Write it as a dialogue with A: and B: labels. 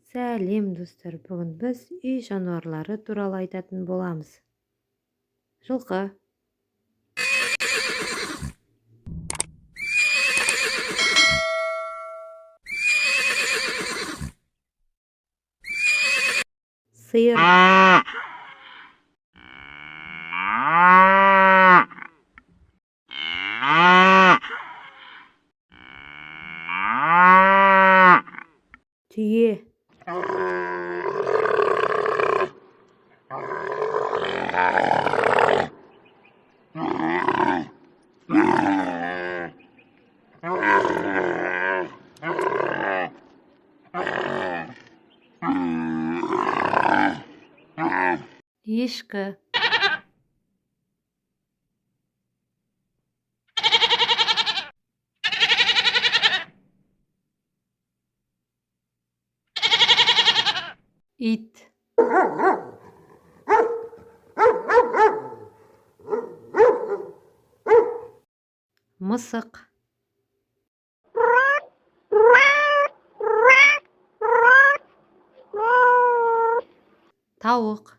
A: Сәлем достар, бүгін біз үй жануарлары туралы айтатын боламыз. Жылқы, сиыр, түйе, ешкі, ит, мысық, тауық,